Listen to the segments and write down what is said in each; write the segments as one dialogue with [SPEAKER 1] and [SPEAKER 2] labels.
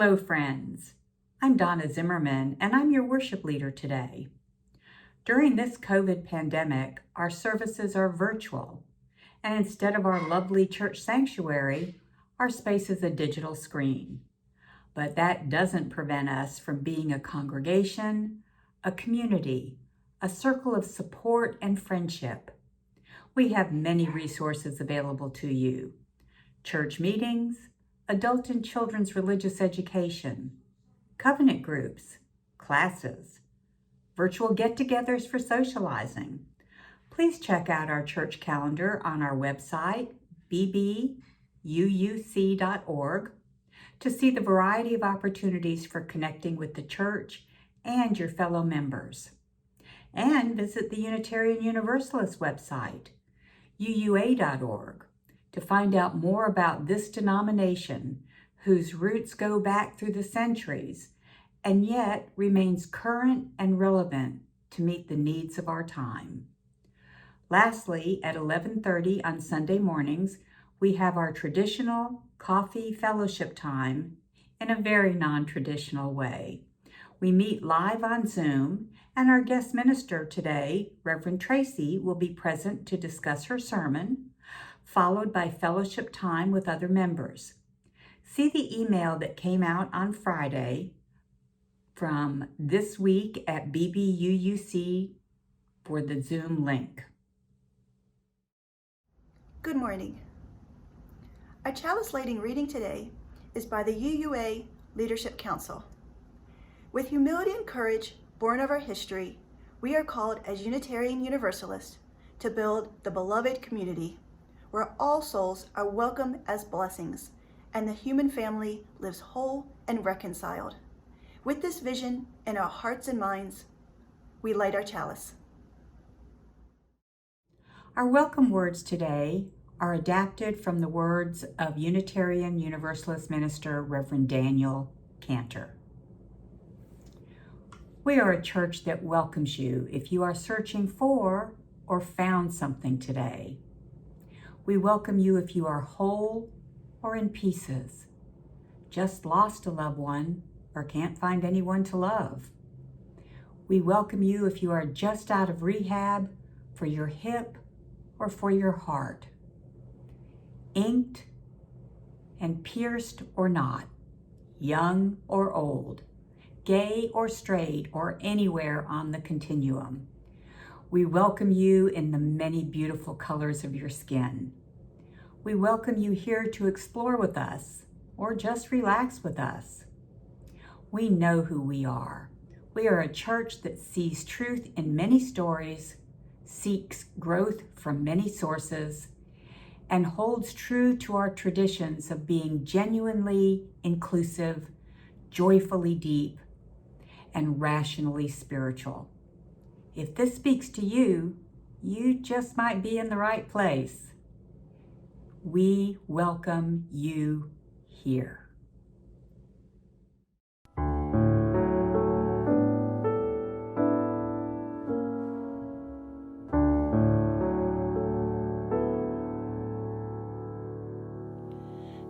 [SPEAKER 1] Hello, friends. I'm Donna Zimmerman, and I'm your worship leader today. During this COVID pandemic, our services are virtual, and instead of our lovely church sanctuary, our space is a digital screen. But that doesn't prevent us from being a congregation, a community, a circle of support and friendship. We have many resources available to you: church meetings, adult and children's religious education, covenant groups, classes, virtual get-togethers for socializing. Please check out our church calendar on our website, bbuuc.org, to see the variety of opportunities for connecting with the church and your fellow members. And visit the Unitarian Universalist website, UUA.org, to find out more about this denomination whose roots go back through the centuries and yet remains current and relevant to meet the needs of our time. Lastly, at 11:30 on Sunday mornings, we have our traditional coffee fellowship time in a very non-traditional way. We meet live on Zoom, and our guest minister today, Reverend Tracie, will be present to discuss her sermon, followed by fellowship time with other members. See the email that came out on Friday from this week at BBUUC for the Zoom link.
[SPEAKER 2] Good morning. Our chalice lighting reading today is by the UUA Leadership Council. With humility and courage born of our history, we are called as Unitarian Universalists to build the beloved community where all souls are welcome as blessings and the human family lives whole and reconciled. With this vision in our hearts and minds, we light our chalice.
[SPEAKER 1] Our welcome words today are adapted from the words of Unitarian Universalist minister Reverend Daniel Cantor. We are a church that welcomes you if you are searching for or found something today. We welcome you if you are whole or in pieces, just lost a loved one or can't find anyone to love. We welcome you if you are just out of rehab for your hip or for your heart, inked and pierced or not, young or old, gay or straight, or anywhere on the continuum. We welcome you in the many beautiful colors of your skin. We welcome you here to explore with us or just relax with us. We know who we are. We are a church that sees truth in many stories, seeks growth from many sources, and holds true to our traditions of being genuinely inclusive, joyfully deep, and rationally spiritual. If this speaks to you, you just might be in the right place. We welcome you here.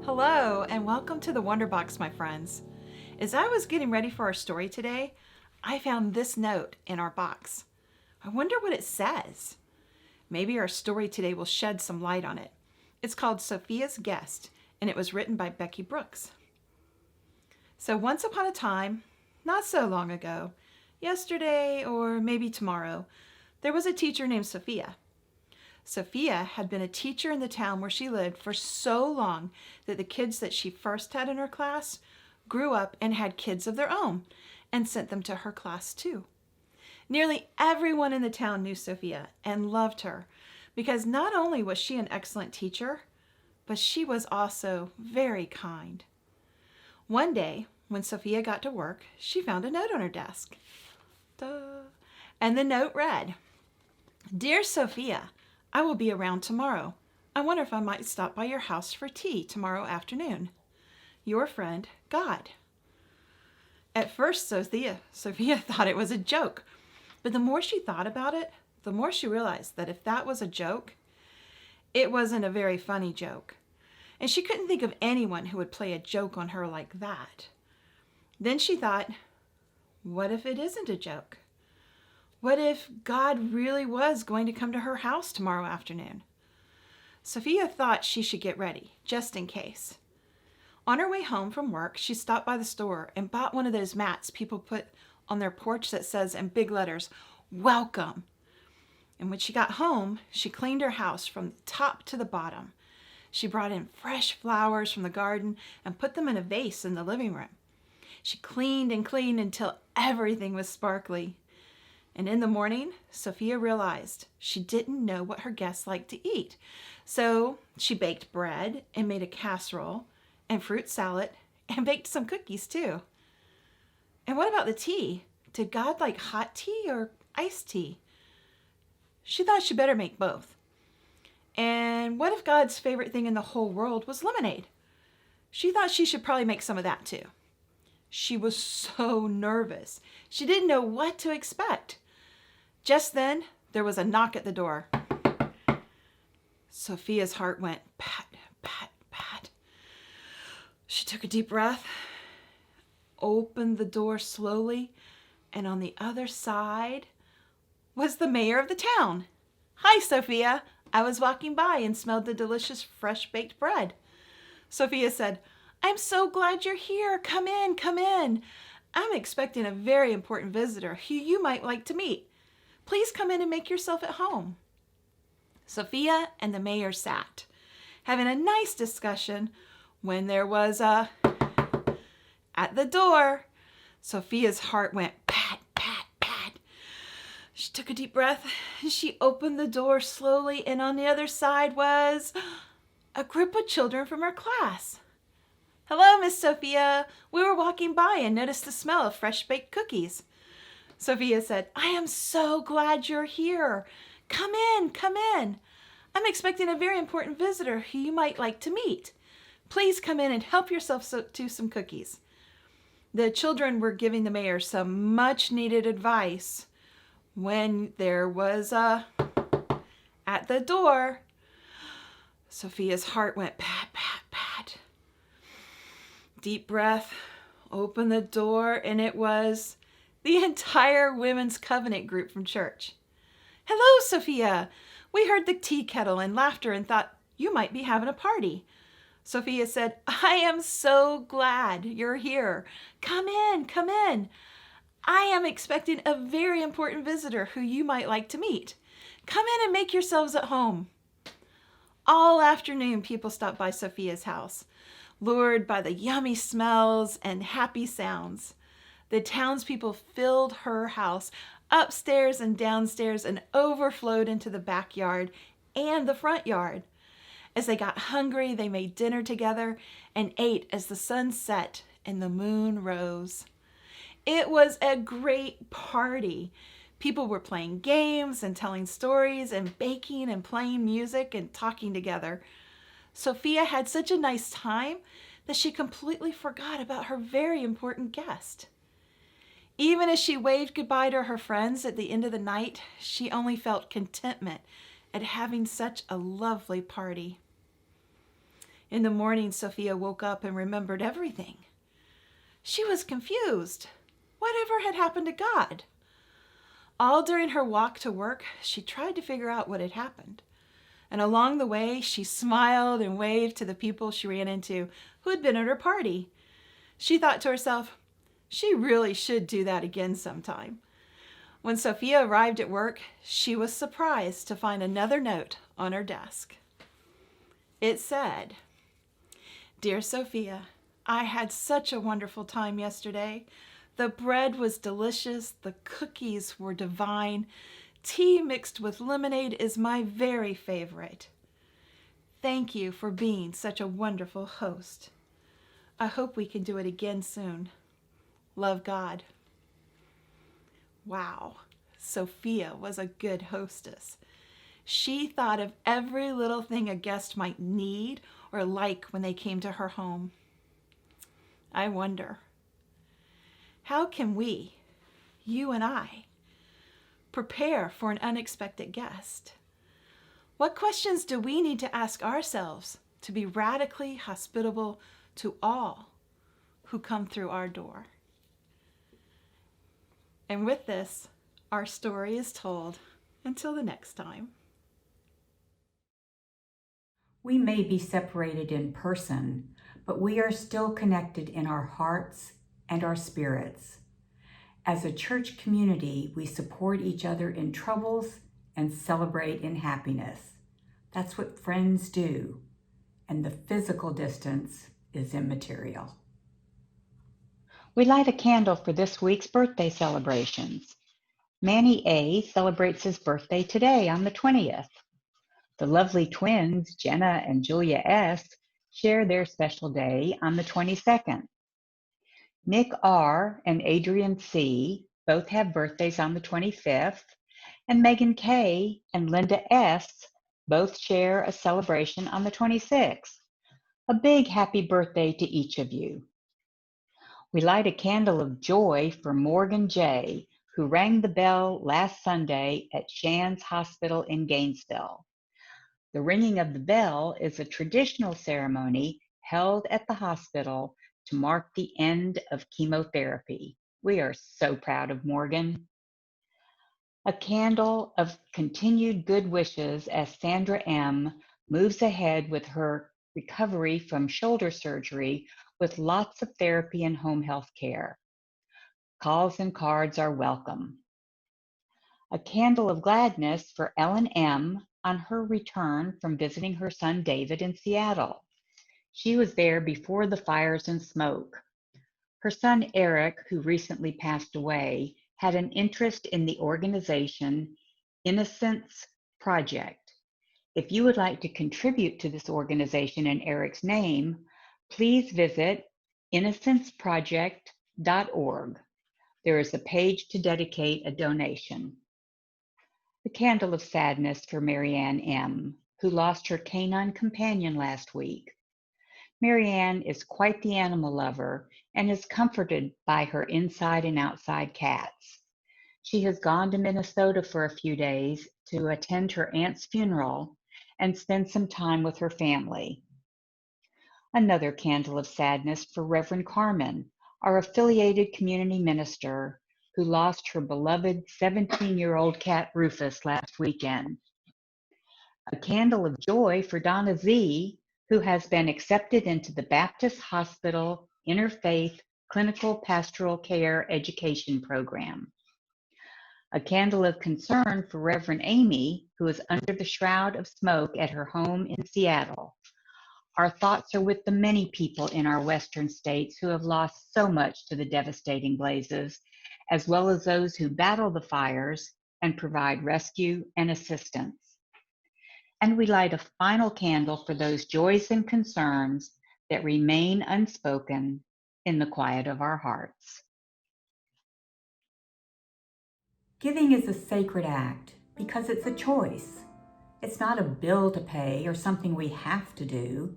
[SPEAKER 3] Hello, and welcome to the Wonder Box, my friends. As I was getting ready for our story today, I found this note in our box. I wonder what it says. Maybe our story today will shed some light on it. It's called Sophia's Guest, and it was written by Becky Brooks. So once upon a time, not so long ago, yesterday or maybe tomorrow, there was a teacher named Sophia. Sophia had been a teacher in the town where she lived for so long that the kids that she first had in her class grew up and had kids of their own and sent them to her class too. Nearly everyone in the town knew Sophia and loved her because not only was she an excellent teacher, but she was also very kind. One day, when Sophia got to work, she found a note on her desk. And the note read, "Dear Sophia, I will be around tomorrow. I wonder if I might stop by your house for tea tomorrow afternoon. Your friend, God." At first, Sophia thought it was a joke, but the more she thought about it, the more she realized that if that was a joke, it wasn't a very funny joke. And she couldn't think of anyone who would play a joke on her like that. Then she thought, what if it isn't a joke? What if God really was going to come to her house tomorrow afternoon? Sophia thought she should get ready, just in case. On her way home from work, she stopped by the store and bought one of those mats people put on their porch that says in big letters, "Welcome." And when she got home, she cleaned her house from the top to the bottom. She brought in fresh flowers from the garden and put them in a vase in the living room. She cleaned and cleaned until everything was sparkly. And in the morning, Sophia realized she didn't know what her guests liked to eat. So she baked bread and made a casserole and fruit salad and baked some cookies too. And what about the tea? Did God like hot tea or iced tea? She thought she better make both. And what if God's favorite thing in the whole world was lemonade? She thought she should probably make some of that too. She was so nervous. She didn't know what to expect. Just then, there was a knock at the door. Sophia's heart went pat, pat, pat. She took a deep breath, opened the door slowly, and on the other side was the mayor of the town. "Hi, Sophia. I was walking by and smelled the delicious fresh baked bread." Sophia said, "I'm so glad you're here. Come in, come in. I'm expecting a very important visitor who you might like to meet. Please come in and make yourself at home." Sophia and the mayor sat, having a nice discussion when there was at the door. Sophia's heart went pat, pat, pat. She took a deep breath. She opened the door slowly, and on the other side was a group of children from her class. "Hello, Miss Sophia. We were walking by and noticed the smell of fresh baked cookies." Sophia said, "I am so glad you're here. Come in, come in. I'm expecting a very important visitor who you might like to meet. Please come in and help yourself to some cookies." The children were giving the mayor some much needed advice when there was at the door. Sophia's heart went pat, pat, pat. Deep breath, opened the door, and it was the entire Women's Covenant group from church. "Hello, Sophia. We heard the tea kettle and laughter and thought you might be having a party." Sophia said, "I am so glad you're here. Come in, come in. I am expecting a very important visitor who you might like to meet. Come in and make yourselves at home." All afternoon, people stopped by Sophia's house, lured by the yummy smells and happy sounds. The townspeople filled her house upstairs and downstairs and overflowed into the backyard and the front yard. As they got hungry, they made dinner together and ate as the sun set and the moon rose. It was a great party. People were playing games and telling stories and baking and playing music and talking together. Sophia had such a nice time that she completely forgot about her very important guest. Even as she waved goodbye to her friends at the end of the night, she only felt contentment at having such a lovely party. In the morning, Sophia woke up and remembered everything. She was confused. Whatever had happened to God? All during her walk to work, she tried to figure out what had happened. And along the way, she smiled and waved to the people she ran into who had been at her party. She thought to herself, she really should do that again sometime. When Sophia arrived at work, she was surprised to find another note on her desk. It said, "Dear Sophia, I had such a wonderful time yesterday. The bread was delicious. The cookies were divine. Tea mixed with lemonade is my very favorite. Thank you for being such a wonderful host. I hope we can do it again soon. Love, God." Wow, Sophia was a good hostess. She thought of every little thing a guest might need or like when they came to her home. I wonder, how can we, you and I, prepare for an unexpected guest? What questions do we need to ask ourselves to be radically hospitable to all who come through our door? And with this, our story is told. Until the next time.
[SPEAKER 1] We may be separated in person, but we are still connected in our hearts and our spirits. As a church community, we support each other in troubles and celebrate in happiness. That's what friends do, and the physical distance is immaterial.
[SPEAKER 4] We light a candle for this week's birthday celebrations. Manny A. celebrates his birthday today on the 20th. The lovely twins, Jenna and Julia S., share their special day on the 22nd. Nick R. and Adrian C. both have birthdays on the 25th, and Megan K. and Linda S. both share a celebration on the 26th. A big happy birthday to each of you. We light a candle of joy for Morgan J., who rang the bell last Sunday at Shands Hospital in Gainesville. The ringing of the bell is a traditional ceremony held at the hospital to mark the end of chemotherapy. We are so proud of Morgan. A candle of continued good wishes as Sandra M. moves ahead with her recovery from shoulder surgery with lots of therapy and home health care. Calls and cards are welcome. A candle of gladness for Ellen M. on her return from visiting her son David in Seattle. She was there before the fires and smoke. Her son Eric, who recently passed away, had an interest in the organization Innocence Project. If you would like to contribute to this organization in Eric's name, please visit innocenceproject.org. There is a page to dedicate a donation. The candle of sadness for Marianne M., who lost her canine companion last week. Marianne is quite the animal lover and is comforted by her inside and outside cats. She has gone to Minnesota for a few days to attend her aunt's funeral and spend some time with her family. Another candle of sadness for Reverend Carmen, our affiliated community minister, who lost her beloved 17-year-old cat Rufus last weekend. A candle of joy for Donna Z., who has been accepted into the Baptist Hospital Interfaith Clinical Pastoral Care Education Program. A candle of concern for Reverend Amy, who is under the shroud of smoke at her home in Seattle. Our thoughts are with the many people in our western states who have lost so much to the devastating blazes, as well as those who battle the fires and provide rescue and assistance. And we light a final candle for those joys and concerns that remain unspoken in the quiet of our hearts.
[SPEAKER 1] Giving is a sacred act because it's a choice. It's not a bill to pay or something we have to do.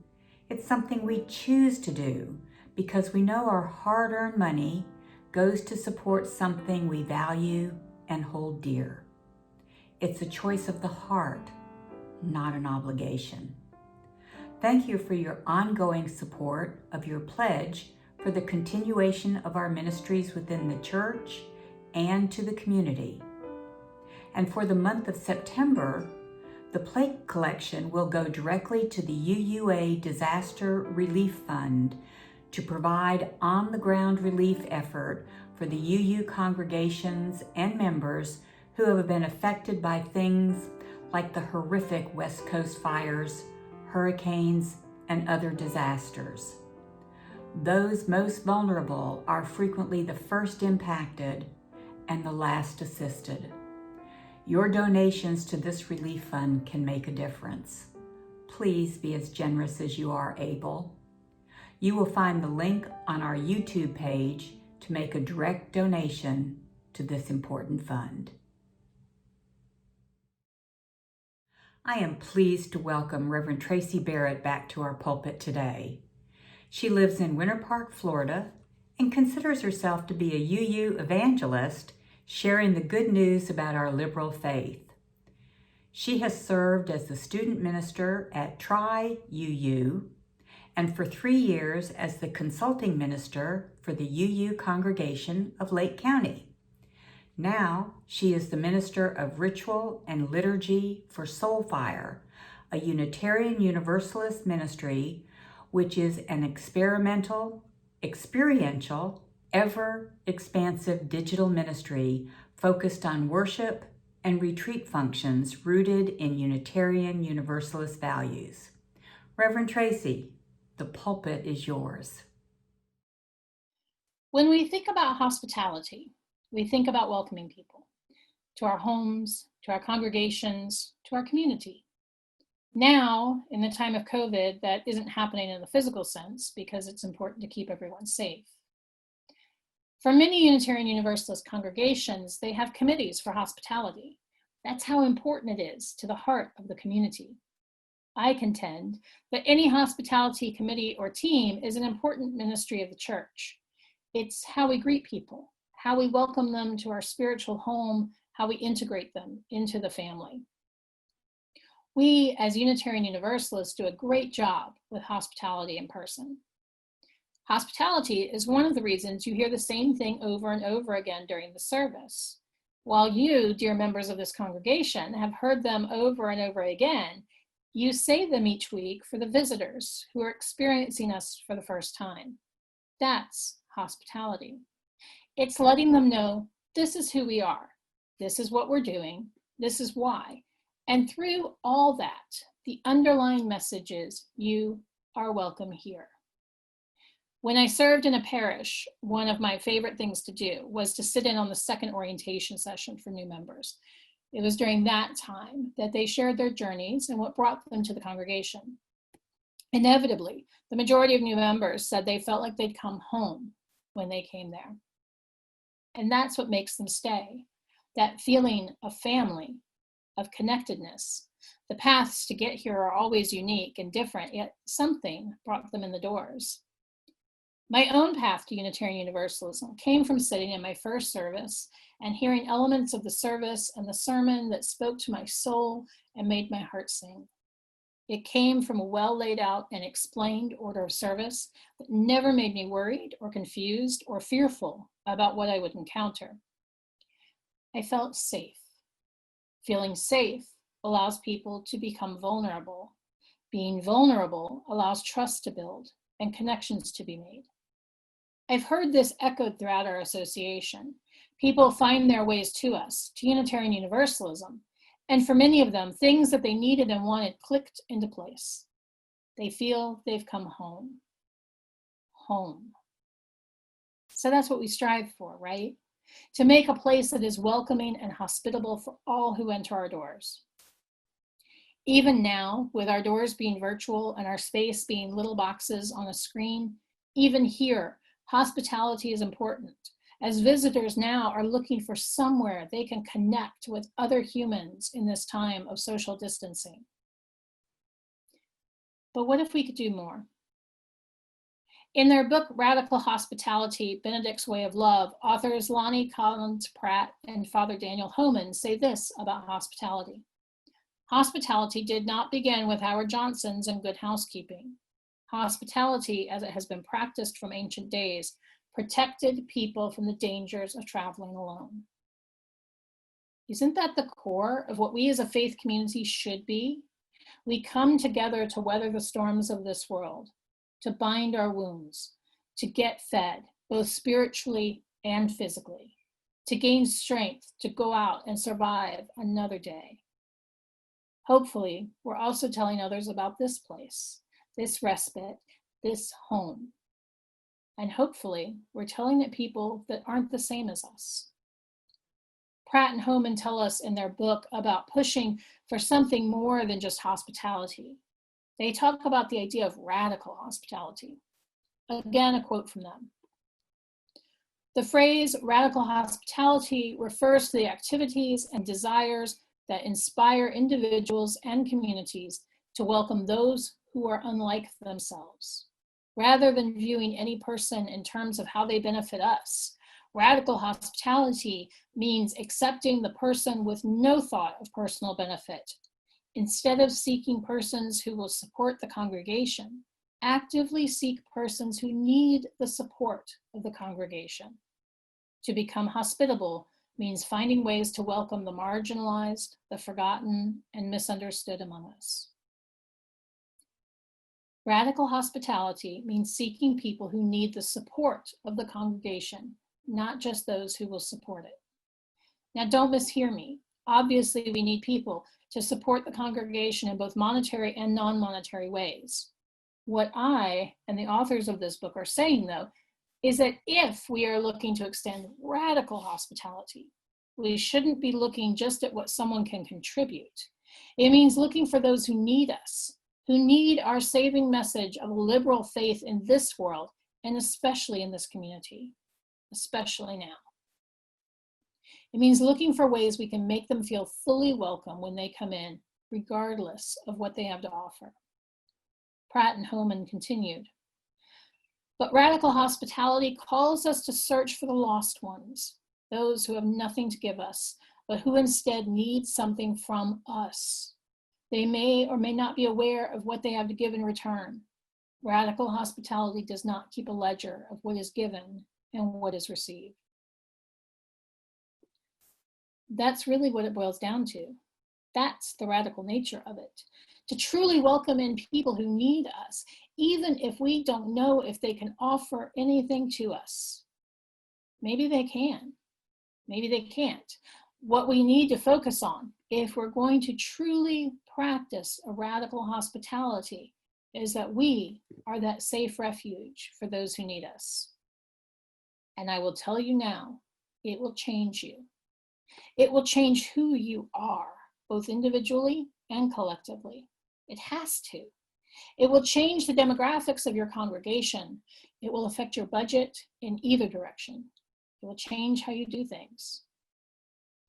[SPEAKER 1] It's something we choose to do because we know our hard-earned money goes to support something we value and hold dear. It's a choice of the heart, not an obligation. Thank you for your ongoing support of your pledge for the continuation of our ministries within the church and to the community. And for the month of September, the plate collection will go directly to the UUA Disaster Relief Fund to provide on-the-ground relief effort for the UU congregations and members who have been affected by things like the horrific West Coast fires, hurricanes, and other disasters. Those most vulnerable are frequently the first impacted and the last assisted. Your donations to this relief fund can make a difference. Please be as generous as you are able. You will find the link on our YouTube page to make a direct donation to this important fund. I am pleased to welcome Reverend Tracie Barrett back to our pulpit today. She lives in Winter Park, Florida, and considers herself to be a UU evangelist, sharing the good news about our liberal faith. She has served as the student minister at Tracie UU and for 3 years as the consulting minister for the UU congregation of Lake County. Now she is the Minister of Ritual and Liturgy for Soulfire, a Unitarian Universalist ministry which is an experiential, ever-expansive digital ministry focused on worship and retreat functions rooted in Unitarian Universalist values. Reverend Tracie, the pulpit is yours.
[SPEAKER 5] When we think about hospitality, we think about welcoming people to our homes, to our congregations, to our community. Now, in the time of COVID, that isn't happening in the physical sense because it's important to keep everyone safe. For many Unitarian Universalist congregations, they have committees for hospitality. That's how important it is to the heart of the community. I contend that any hospitality committee or team is an important ministry of the church. It's how we greet people, how we welcome them to our spiritual home, how we integrate them into the family. We, as Unitarian Universalists, do a great job with hospitality in person. Hospitality is one of the reasons you hear the same thing over and over again during the service. While you, dear members of this congregation, have heard them over and over again, you say them each week for the visitors who are experiencing us for the first time. That's hospitality. It's letting them know this is who we are, this is what we're doing, this is why. And through all that, the underlying message is you are welcome here. When I served in a parish, one of my favorite things to do was to sit in on the second orientation session for new members. It was during that time that they shared their journeys and what brought them to the congregation. Inevitably, the majority of new members said they felt like they'd come home when they came there. And that's what makes them stay, that feeling of family, of connectedness. The paths to get here are always unique and different, yet something brought them in the doors. My own path to Unitarian Universalism came from sitting in my first service and hearing elements of the service and the sermon that spoke to my soul and made my heart sing. It came from a well laid out and explained order of service that never made me worried or confused or fearful about what I would encounter. I felt safe. Feeling safe allows people to become vulnerable. Being vulnerable allows trust to build and connections to be made. I've heard this echoed throughout our association. People find their ways to us, to Unitarian Universalism, and for many of them, things that they needed and wanted clicked into place. They feel they've come home. Home. So that's what we strive for, right? To make a place that is welcoming and hospitable for all who enter our doors. Even now, with our doors being virtual and our space being little boxes on a screen, even here, hospitality is important, as visitors now are looking for somewhere they can connect with other humans in this time of social distancing. But what if we could do more? In their book, Radical Hospitality, Benedict's Way of Love, authors Lonnie Collins Pratt and Father Daniel Homan say this about hospitality. Hospitality did not begin with Howard Johnson's and Good Housekeeping. Hospitality, as it has been practiced from ancient days, protected people from the dangers of traveling alone. Isn't that the core of what we as a faith community should be? We come together to weather the storms of this world, to bind our wounds, to get fed, both spiritually and physically, to gain strength to go out and survive another day. Hopefully, we're also telling others about this place, this respite, this home. And hopefully, we're telling it people that aren't the same as us. Pratt and Homan tell us in their book about pushing for something more than just hospitality. They talk about the idea of radical hospitality. Again, a quote from them. The phrase radical hospitality refers to the activities and desires that inspire individuals and communities to welcome those who are unlike themselves. Rather than viewing any person in terms of how they benefit us, radical hospitality means accepting the person with no thought of personal benefit. Instead of seeking persons who will support the congregation, actively seek persons who need the support of the congregation. To become hospitable means finding ways to welcome the marginalized, the forgotten, and misunderstood among us. Radical hospitality means seeking people who need the support of the congregation, not just those who will support it. Now, don't mishear me. Obviously, we need people to support the congregation in both monetary and non-monetary ways. What I and the authors of this book are saying, though, is that if we are looking to extend radical hospitality, we shouldn't be looking just at what someone can contribute. It means looking for those who need us, who need our saving message of liberal faith in this world, and especially in this community, especially now. It means looking for ways we can make them feel fully welcome when they come in, regardless of what they have to offer. Pratt and Homan continued. But radical hospitality calls us to search for the lost ones, those who have nothing to give us, but who instead need something from us. They may or may not be aware of what they have to give in return. Radical hospitality does not keep a ledger of what is given and what is received. That's really what it boils down to. That's the radical nature of it. To truly welcome in people who need us, even if we don't know if they can offer anything to us. Maybe they can, maybe they can't. What we need to focus on, if we're going to truly practice a radical hospitality, is that we are that safe refuge for those who need us. And I will tell you now, it will change you. It will change who you are, both individually and collectively. It has to. It will change the demographics of your congregation. It will affect your budget in either direction. It will change how you do things.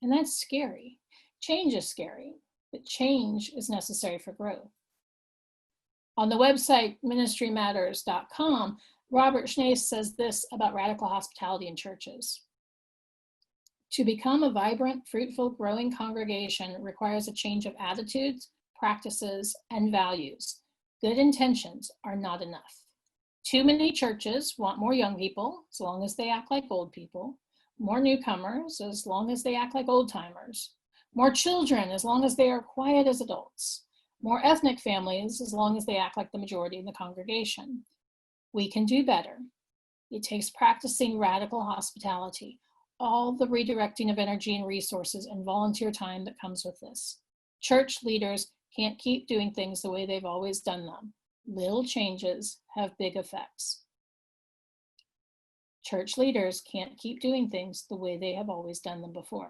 [SPEAKER 5] And that's scary. Change is scary, but change is necessary for growth. On the website ministrymatters.com, Robert Schnees says this about radical hospitality in churches. To become a vibrant, fruitful, growing congregation requires a change of attitudes, practices, and values. Good intentions are not enough. Too many churches want more young people, as long as they act like old people, more newcomers, as long as they act like old timers, more children, as long as they are quiet as adults, more ethnic families, as long as they act like the majority in the congregation. We can do better. It takes practicing radical hospitality, all the redirecting of energy and resources and volunteer time that comes with this. Church leaders can't keep doing things the way they've always done them. Little changes have big effects. Church leaders can't keep doing things the way they have always done them before.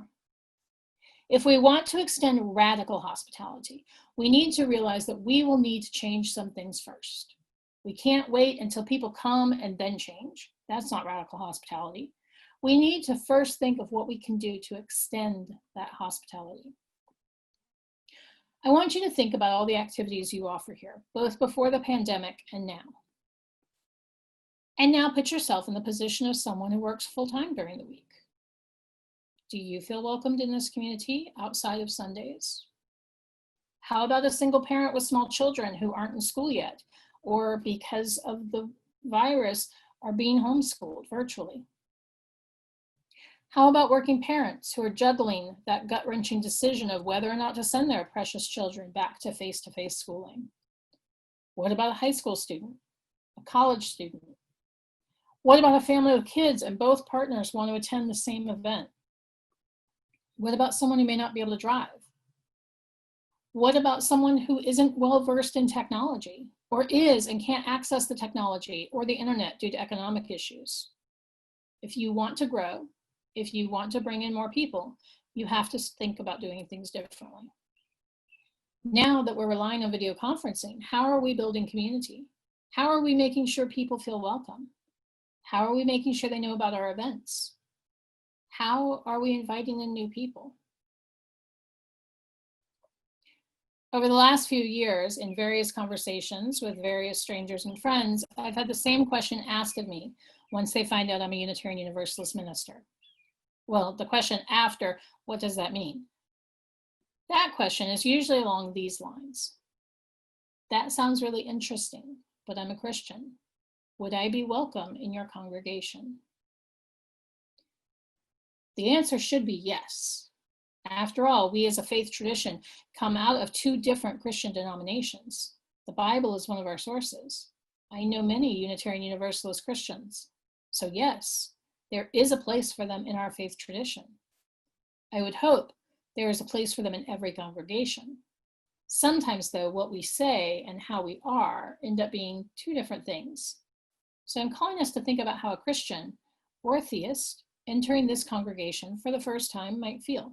[SPEAKER 5] If we want to extend radical hospitality, we need to realize that we will need to change some things first. We can't wait until people come and then change. That's not radical hospitality. We need to first think of what we can do to extend that hospitality. I want you to think about all the activities you offer here, both before the pandemic and now. And now put yourself in the position of someone who works full-time during the week. Do you feel welcomed in this community outside of Sundays? How about a single parent with small children who aren't in school yet, or because of the virus are being homeschooled virtually? How about working parents who are juggling that gut-wrenching decision of whether or not to send their precious children back to face-to-face schooling? What about a high school student, a college student? What about a family with kids and both partners want to attend the same event? What about someone who may not be able to drive? What about someone who isn't well-versed in technology, or is and can't access the technology or the internet due to economic issues? If you want to grow, if you want to bring in more people, you have to think about doing things differently. Now that we're relying on video conferencing, how are we building community? How are we making sure people feel welcome? How are we making sure they know about our events? How are we inviting in new people? Over the last few years, in various conversations with various strangers and friends, I've had the same question asked of me once they find out I'm a Unitarian Universalist minister. Well, the question after, what does that mean? That question is usually along these lines. That sounds really interesting, but I'm a Christian. Would I be welcome in your congregation? The answer should be yes. After all, we as a faith tradition come out of two different Christian denominations. The Bible is one of our sources. I know many Unitarian Universalist Christians. So yes, there is a place for them in our faith tradition. I would hope there is a place for them in every congregation. Sometimes, though, what we say and how we are end up being two different things. So I'm calling us to think about how a Christian or a theist entering this congregation for the first time might feel.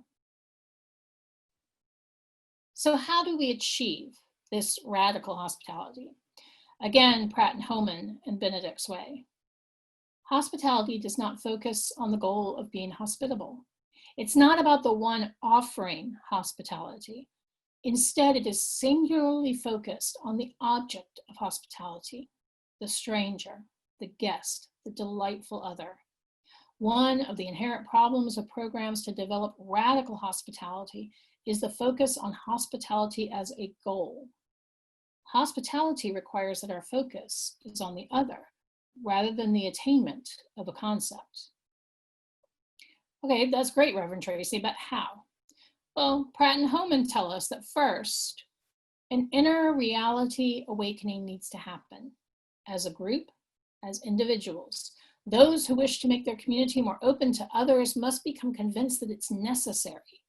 [SPEAKER 5] So how do we achieve this radical hospitality? Again, Pratt and Homan and Benedict's way. Hospitality does not focus on the goal of being hospitable. It's not about the one offering hospitality. Instead, it is singularly focused on the object of hospitality, the stranger, the guest, the delightful other. One of the inherent problems of programs to develop radical hospitality is the focus on hospitality as a goal. Hospitality requires that our focus is on the other, rather than the attainment of a concept. Okay, that's great, Reverend Tracie, but how? Well, Pratt and Homan tell us that first, an inner reality awakening needs to happen as a group, as individuals. Those who wish to make their community more open to others must become convinced that it's necessary.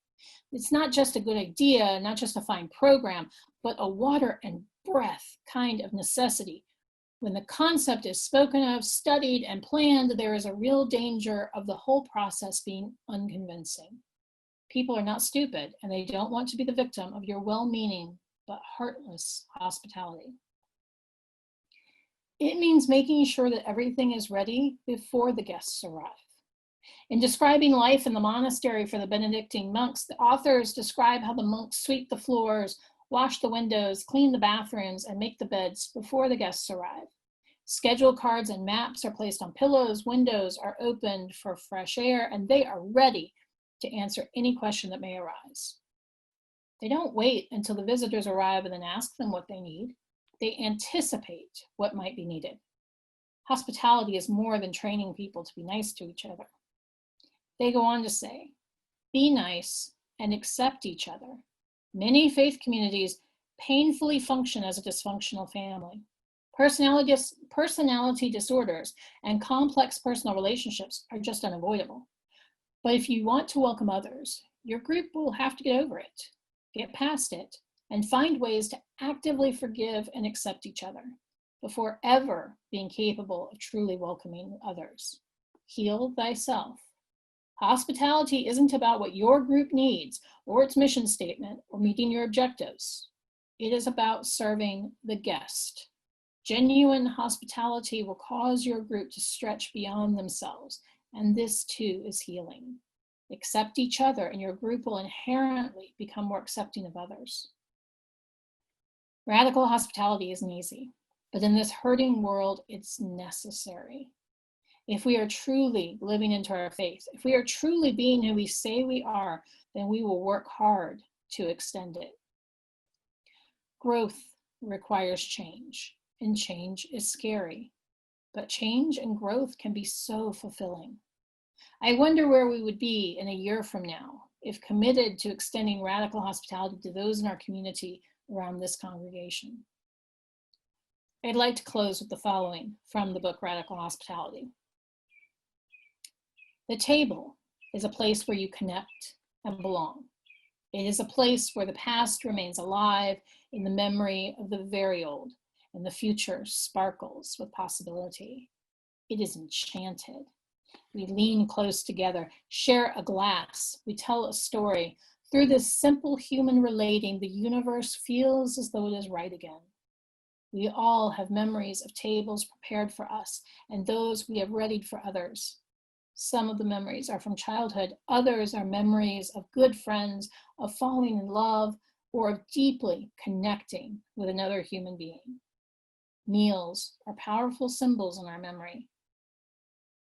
[SPEAKER 5] It's not just a good idea, not just a fine program, but a water and breath kind of necessity. When the concept is spoken of, studied, and planned, there is a real danger of the whole process being unconvincing. People are not stupid, and they don't want to be the victim of your well-meaning but heartless hospitality. It means making sure that everything is ready before the guests arrive. In describing life in the monastery for the Benedictine monks, the authors describe how the monks sweep the floors, wash the windows, clean the bathrooms, and make the beds before the guests arrive. Schedule cards and maps are placed on pillows, windows are opened for fresh air, and they are ready to answer any question that may arise. They don't wait until the visitors arrive and then ask them what they need. They anticipate what might be needed. Hospitality is more than training people to be nice to each other. They go on to say, be nice and accept each other. Many faith communities painfully function as a dysfunctional family. Personality disorders and complex personal relationships are just unavoidable. But if you want to welcome others, your group will have to get over it, get past it, and find ways to actively forgive and accept each other before ever being capable of truly welcoming others. Heal thyself. Hospitality isn't about what your group needs or its mission statement or meeting your objectives. It is about serving the guest. Genuine hospitality will cause your group to stretch beyond themselves, and this too is healing. Accept each other, and your group will inherently become more accepting of others. Radical hospitality isn't easy, but in this hurting world, it's necessary. If we are truly living into our faith, if we are truly being who we say we are, then we will work hard to extend it. Growth requires change, and change is scary, but change and growth can be so fulfilling. I wonder where we would be in a year from now if committed to extending radical hospitality to those in our community around this congregation. I'd like to close with the following from the book Radical Hospitality. The table is a place where you connect and belong. It is a place where the past remains alive in the memory of the very old, and the future sparkles with possibility. It is enchanted. We lean close together, share a glass, we tell a story. Through this simple human relating, the universe feels as though it is right again. We all have memories of tables prepared for us and those we have readied for others. Some of the memories are from childhood. Others are memories of good friends, of falling in love, or of deeply connecting with another human being. Meals are powerful symbols in our memory.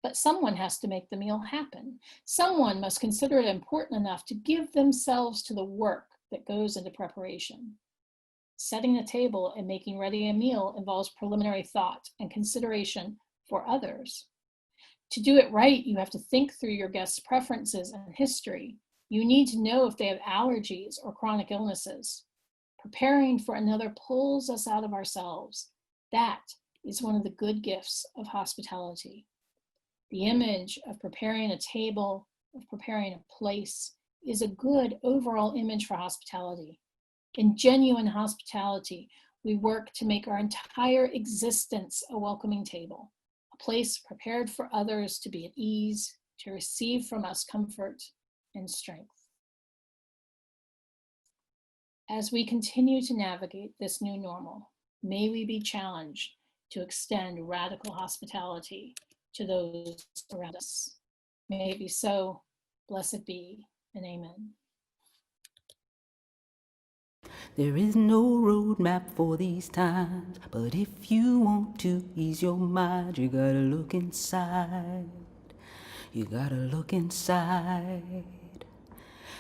[SPEAKER 5] But someone has to make the meal happen. Someone must consider it important enough to give themselves to the work that goes into preparation. Setting a table and making ready a meal involves preliminary thought and consideration for others. To do it right, you have to think through your guests' preferences and history. You need to know if they have allergies or chronic illnesses. Preparing for another pulls us out of ourselves. That is one of the good gifts of hospitality. The image of preparing a table, of preparing a place, is a good overall image for hospitality. In genuine hospitality, we work to make our entire existence a welcoming table, a place prepared for others to be at ease, to receive from us comfort and strength. As we continue to navigate this new normal, may we be challenged to extend radical hospitality to those around us. May it be so. Blessed be, and amen.
[SPEAKER 6] There is no roadmap for these times, but if you want to ease your mind, you gotta look inside. You gotta look inside.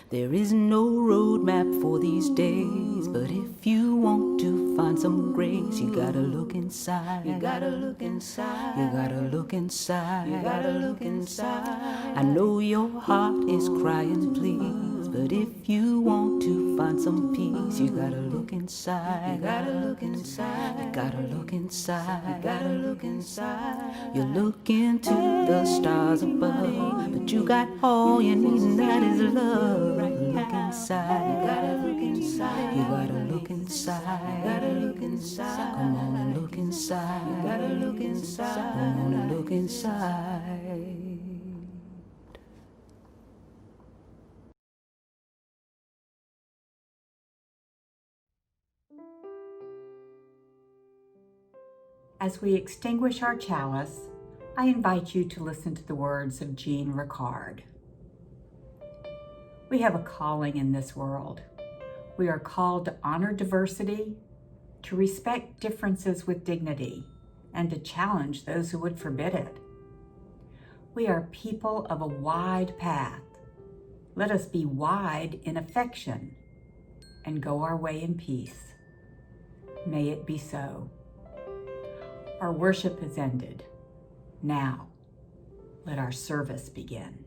[SPEAKER 6] There is no roadmap for these days, but if you want to find some grace, you gotta look inside. You gotta look inside. You gotta look inside. You gotta look inside. I know your heart is crying, please, but if you want to find some peace, you gotta look inside. You gotta look inside. You gotta look inside. You gotta look inside. You look into the stars above, but you got all you need, and that is love. Look inside, you gotta look inside, you gotta look inside, you gotta look inside. Come on and look inside, you gotta look inside, come on and look inside.
[SPEAKER 1] As we extinguish our chalice, I invite you to listen to the words of Jean Ricard. We have a calling in this world. We are called to honor diversity, to respect differences with dignity, and to challenge those who would forbid it. We are people of a wide path. Let us be wide in affection and go our way in peace. May it be so. Our worship has ended. Now, let our service begin.